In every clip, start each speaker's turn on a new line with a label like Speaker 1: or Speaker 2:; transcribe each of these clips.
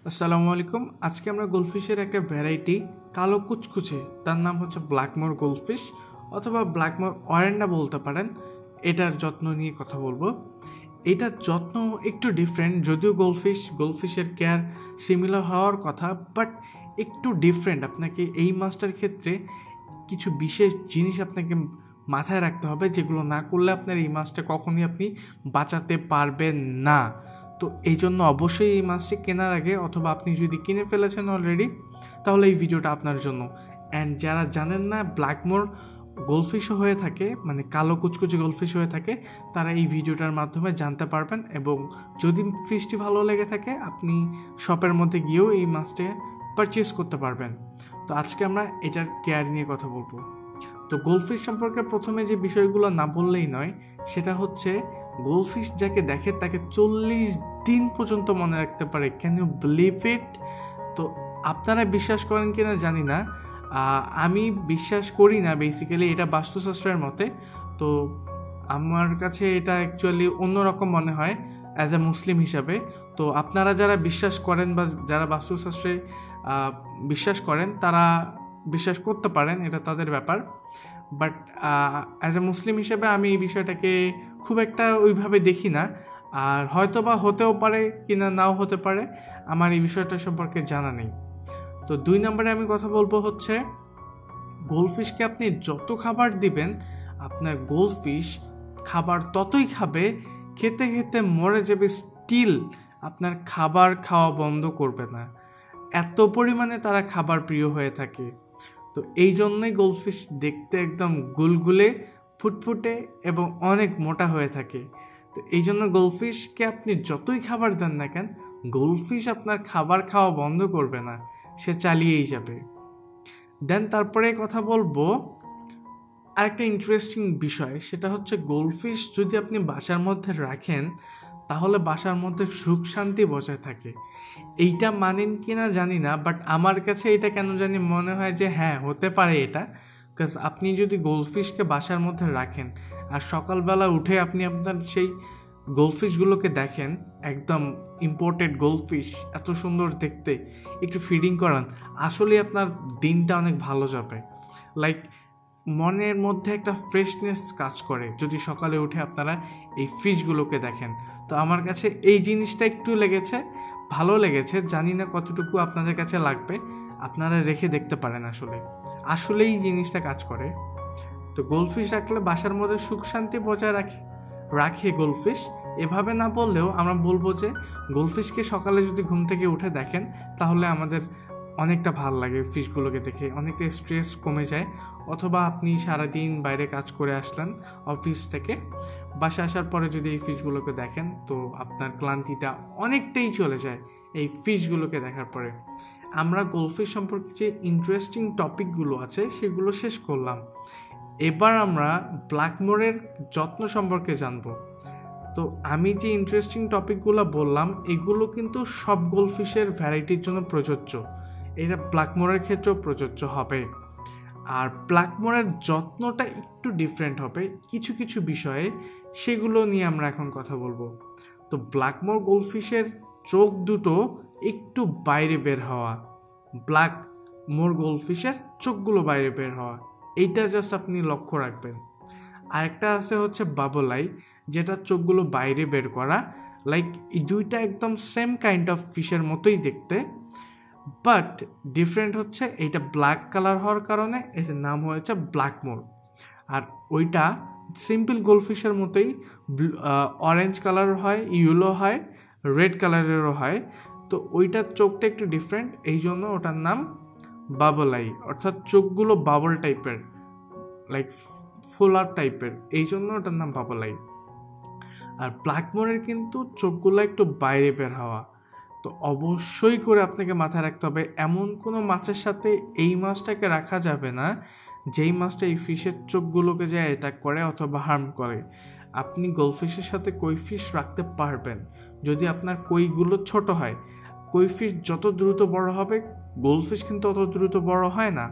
Speaker 1: আসসালামু আলাইকুম। আজকে আমরা গোল্ডফিশের একটা ভ্যারাইটি কালো কুচকুচে, তার নাম হচ্ছে ব্ল্যাকমোর গোল্ডফিশ অথবা ব্ল্যাকমোর অরেন্ডা বলতে পারেন। এটার যত্ন নিয়ে কথা বলবো। এটার যত্ন একটু ডিফারেন্ট, যদিও গোল্ডফিশের কেয়ার সিমিলার হওয়ার কথা, বাট একটু ডিফারেন্ট। আপনাকে এই মাছটার ক্ষেত্রে কিছু বিশেষ জিনিস আপনাকে মাথায় রাখতে হবে, যেগুলো না করলে আপনার এই মাছটা কখনোই আপনি বাঁচাতে পারবেন না। তো এই জন্য অবশ্যই এই মাছটি কেনার আগে, অথবা আপনি যদি কিনে ফেলেছেন অলরেডি, তাহলে এই ভিডিওটা আপনার জন্য। অ্যান্ড যারা জানেন না ব্ল্যাকমোর গোল্ডফিশও হয়ে থাকে, মানে কালো কুচকুচে গোল্ডফিশ হয়ে থাকে, তারা এই ভিডিওটার মাধ্যমে জানতে পারবেন। এবং যদি ফিশটি ভালো লেগে থাকে, আপনি শপের মধ্যে গিয়েও এই মাছটা পারচেস করতে পারবেন। তো আজকে আমরা এটার কেয়ার নিয়ে কথা বলবো। তো গোল্ডফিশ সম্পর্কে প্রথমে যে বিষয়গুলো না বললেই নয়, সেটা হচ্ছে গোল্ডফিশ যাকে দেখে তাকে 40 দিন পর্যন্ত মনে রাখতে পারে। Can you believe it? তো আপনারা বিশ্বাস করেন কিনা জানি না, আমি বিশ্বাস করি না। বেসিক্যালি এটা বাস্তুশাস্ত্রের মতে। তো আমার কাছে এটা অ্যাকচুয়ালি অন্যরকম মনে হয় অ্যাজ এ মুসলিম হিসাবে। তো আপনারা যারা বিশ্বাস করেন বা যারা বাস্তুশাস্ত্রে বিশ্বাস করেন, তারা বিশ্বাস করতে পারেন, এটা তাদের ব্যাপার। বাট অ্যাজ এ মুসলিম হিসেবে আমি এই বিষয়টাকে খুব একটা ওইভাবে দেখি না। আর হয়তো বা হতেও পারে কিনা নাও হতে পারে, আমার এই বিষয়টা সম্পর্কে জানা নেই। তো 2 নম্বরে আমি কথা বলবো হচ্ছে, গোল্ডফিশকে আপনি যত খাবার দিবেন, আপনার গোল্ডফিশ খাবার ততই খাবে, খেতে খেতে মরে যাবে, স্টিল আপনার খাবার খাওয়া বন্ধ করবে না। এত পরিমাণে তারা খাবার প্রিয় হয়ে থাকে। তো এই জন্যই গোল্ডফিশ দেখতে একদম গুলগুলে, ফুটফুটে এবং অনেক মোটা হয়ে থাকে। তো এই জন্য গোল্ডফিশকে আপনি যতই খাবার দেন না কেন, গোল্ডফিশ আপনার খাবার খাওয়া বন্ধ করবে না, সে চালিয়েই যাবে। দেন তারপরে কথা বলবো আরেকটা ইন্টারেস্টিং বিষয়, সেটা হচ্ছে গোল্ডফিশ যদি আপনি বাসার মধ্যে রাখেন, তাহলে বাসার মধ্যে সুখ শান্তি বজায় থাকে। এইটা মানেন কি না জানি না, বাট আমার কাছে এটা কেন জানি মনে হয় যে হ্যাঁ, হতে পারে এটা। বিকজ আপনি যদি গোল্ডফিশকে বাসার মধ্যে রাখেন আর সকালবেলা উঠে আপনি আপনার সেই গোল্ডফিশগুলোকে দেখেন, একদম ইম্পোর্টেড গোল্ডফিশ, এত সুন্দর দেখতে, একটু ফিডিং করান, আসলে আপনার দিনটা অনেক ভালো যাবে। লাইক মনের মধ্যে একটা ফ্রেশনেস কাজ করে যদি সকালে উঠে আপনারা এই ফিশগুলোকে দেখেন। তো আমার কাছে এই জিনিসটা একটু ভালো লেগেছে। জানি না কতটুকু আপনাদের কাছে লাগবে, আপনারা রেখে দেখতে পারেন। আসলে এই জিনিসটা কাজ করে। তো গোল্ডফিশ রাখলে বাসার মধ্যে সুখ শান্তি বজায় রাখে গোল্ডফিশ। এভাবে না বললেও আমরা বলবো যে গোল্ডফিশকে সকালে যদি ঘুম থেকে উঠে দেখেন, তাহলে আমাদের অনেকটা ভালো লাগে। ফিশগুলোকে দেখে অনেকটা স্ট্রেস কমে যায়। অথবা আপনি সারাদিন বাইরে কাজ করে আসলেন অফিস থেকে, বাসা আসার পরে যদি এই ফিশগুলোকে দেখেন, তো আপনার ক্লান্তিটা অনেকটাই চলে যায় এই ফিশগুলোকে দেখার পরে। আমরা গোল্ডফিশ সম্পর্কে যে ইন্টারেস্টিং টপিকগুলো আছে সেগুলো শেষ করলাম। এবার আমরা ব্ল্যাকমোরের যত্ন সম্পর্কে জানবো। তো আমি যে ইন্টারেস্টিং টপিকগুলো বললাম, এগুলো কিন্তু সব গোল্ডফিশের ভ্যারাইটির জন্য প্রযোজ্য। এটা ব্ল্যাকমোরের ক্ষেত্রেও প্রযোজ্য হবে। আর ব্ল্যাকমোরের যত্নটা একটু ডিফারেন্ট হবে কিছু কিছু বিষয়ে, সেগুলো নিয়ে আমরা এখন কথা বলবো। তো ব্ল্যাকমোর গোল্ডফিশের চোখ দুটো একটু বাইরে বের হওয়া, ব্ল্যাকমোর গোল্ডফিশের চোখগুলো বাইরে বের হওয়া, এইটা জাস্ট আপনি লক্ষ্য রাখবেন। আরেকটা আছে হচ্ছে বাবল আই, যেটা চোখগুলো বাইরে বের করা। লাইক এই দুইটা একদম সেম কাইন্ড অফ ফিশের মতোই দেখতে, বাট ডিফারেন্ট হচ্ছে এইটা ব্ল্যাক কালার হওয়ার কারণে এটার নাম হয়েছে ব্ল্যাকমোর। আর ওইটা সিম্পল গোল্ডফিশের মতোই অরেঞ্জ কালার হয়, ইয়েলো হয়, রেড কালারেরও হয়। তো ওইটার চোখটা একটু ডিফারেন্ট, এই জন্য ওটার নাম বাবল আই, অর্থাৎ চোখগুলো বাবল টাইপের, লাইক ফোলার টাইপের, এই জন্য ওটার নাম বাবল আই। আর ব্ল্যাকমোরের কিন্তু চোখগুলো একটু বাইরে বের হওয়া। তো অবশ্যই করে আপনাকে মাথায় রাখতে হবে, এমন কোনো মাছের সাথে এই মাছটাকে রাখা যাবে না যেই মাছটা এই ফিশের চোখগুলোকে যায় অ্যাটাক করে অথবা হার্ম করে। আপনি গোল্ডফিশের সাথে কই ফিশ রাখতে পারবেন যদি আপনার কইগুলো ছোট হয়। কই ফিশ যত দ্রুত বড় হবে, গোল্ডফিশ কিন্তু অত দ্রুত বড় হয় না।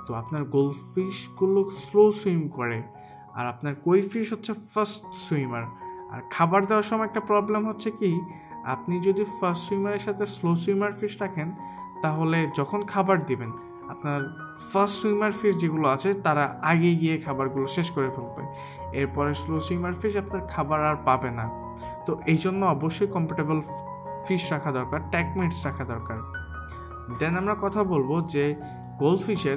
Speaker 1: তো আপনার গোল্ডফিশগুলো স্লো সুইম করে, আর আপনার কই ফিশ হচ্ছে ফার্স্ট সুইমার। আর খাবার দেওয়ার সময় একটা প্রবলেম হচ্ছে কি, আপনি যদি ফাস্ট সুইমারের সাথে স্লো সুইমার ফিশ রাখেন তাহলে যখন খাবার দিবেন আপনার ফাস্ট সুইমার ফিশ যেগুলো আছে তারা আগে গিয়ে খাবারগুলো শেষ করে ফেলবে, এরপরে স্লো সুইমার ফিশ আপনার খাবার আর পাবে না। তো এই জন্য অবশ্যই কমফোর্টেবল ফিশ রাখা দরকার, ট্যাঙ্কমেটস রাখা দরকার। দেন আমরা কথা বলবো যে গোল্ডফিশের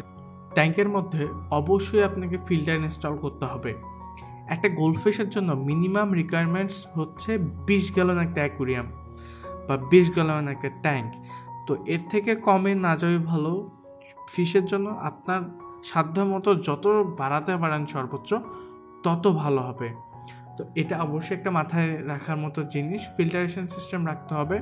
Speaker 1: ট্যাঙ্কের মধ্যে অবশ্যই আপনাকে ফিল্টার ইনস্টল করতে হবে। একটা গোল্ডফিশের জন্য মিনিমাম রিকোয়ারমেন্টস হচ্ছে 20 গ্যালন একটা অ্যাকুরিয়াম বা 20 গ্যালন একটা ট্যাঙ্ক। তো এর থেকে কমে না যাওয়াই ভালো। ফিশের জন্য আপনার সাধ্য মতো যত বাড়াতে পারেন সর্বোচ্চ তত ভালো হবে। তো এটা অবশ্যই একটা মাথায় রাখার মতো জিনিস, ফিল্টারেশন সিস্টেম রাখতে হবে।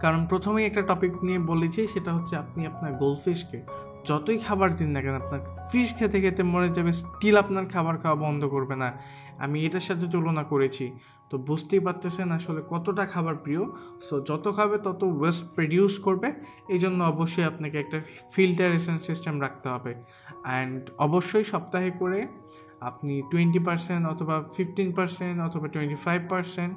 Speaker 1: কারণ প্রথমেই একটা টপিক নিয়ে বলেছি, সেটা হচ্ছে আপনি আপনার গোল্ডফিশকে যতই খাবার দিন না কেন আপনার ফিশ খেতে খেতে মরে যাবে, স্টিল আপনার খাবার খাওয়া বন্ধ করবে না। আমি এটার সাথে তুলনা করেছি, তো বুঝতেই পারতেছেন আসলে কতটা খাবার প্রিয়। সো যত খাবে তত ওয়েস্ট প্রডিউস করবে, এই জন্য অবশ্যই আপনাকে একটা ফিল্টারেশন সিস্টেম রাখতে হবে। অ্যান্ড অবশ্যই সপ্তাহে করে আপনি 20% অথবা 15% অথবা 25%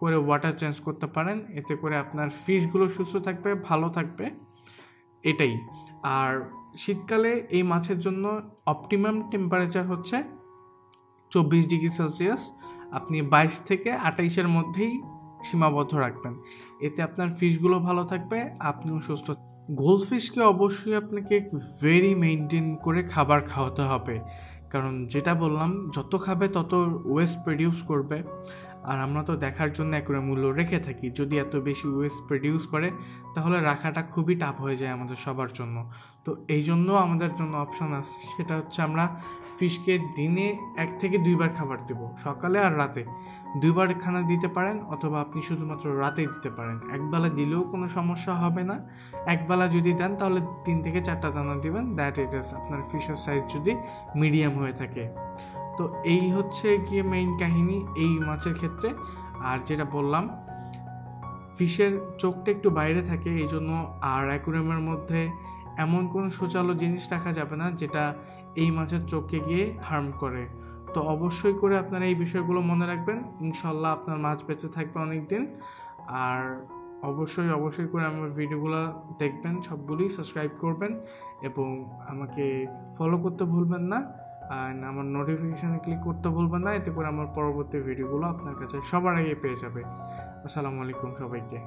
Speaker 1: করে ওয়াটার চেঞ্জ করতে পারেন। এতে করে আপনার ফিশগুলো সুস্থ থাকবে, ভালো থাকবে, এটাই। আর শীতকালে এই মাছের জন্য অপটিমাম টেম্পারেচার হচ্ছে 24 ডিগ্রি সেলসিয়াস। আপনি 22 থেকে 28-এর মধ্যেই সীমাবদ্ধ রাখবেন, এতে আপনার ফিশগুলো ভালো থাকবে, আপনিও সুস্থ। গোল্ডফিশকে অবশ্যই আপনাকে ভেরি মেনটেন করে খাবার খাওয়াতে হবে, কারণ যেটা বললাম যত খাবে তত ওয়েস্ট প্রডিউস করবে। আর আমরা তো দেখার জন্য অ্যাকুরিয়াম মূল্য রেখে থাকি, যদি এত বেশি ওয়েস্ট প্রডিউস করে তাহলে রাখাটা খুবই টাফ হয়ে যায় আমাদের সবার জন্য। তো এই জন্য আমাদের জন্য অপশন আছে, সেটা হচ্ছে আমরা ফিশকে দিনে 1 থেকে 2 বার খাবার দেব, সকালে আর রাতে 2 বার খানা দিতে পারেন, অথবা আপনি শুধুমাত্র রাতে দিতে পারেন। একবেলা দিলেও কোনো সমস্যা হবে না। একবেলা যদি দেন তাহলে 3 থেকে 4টা দানা দিবেন, দ্যাট ইট ইজ আপনার ফিশের সাইজ যদি মিডিয়াম হয়ে থাকে। তো এই হচ্ছে গিয়ে মেইন কাহিনী এই মাছের ক্ষেত্রে। আর যেটা বললাম ফিশের চোখটা একটু বাইরে থাকে, এই জন্য আর অ্যাকুরিয়ামের মধ্যে এমন কোনো শৌচালো জিনিস রাখা যাবে না যেটা এই মাছের চোখকে গিয়ে হার্ম করে। তো অবশ্যই করে আপনারা এই বিষয়গুলো মনে রাখবেন, ইনশাল্লাহ আপনার মাছ বেঁচে থাকবে অনেক দিন। আর অবশ্যই করে আমার ভিডিওগুলো দেখবেন, সবগুলোই সাবস্ক্রাইব করবেন এবং আমাকে ফলো করতে ভুলবেন না, আর আমার নোটিফিকেশানে ক্লিক করতে ভুলবেন না। এতে করে আমার পরবর্তী ভিডিওগুলো আপনার কাছে সবার আগে পেয়ে যাবে। আসসালামু আলাইকুম সবাইকে।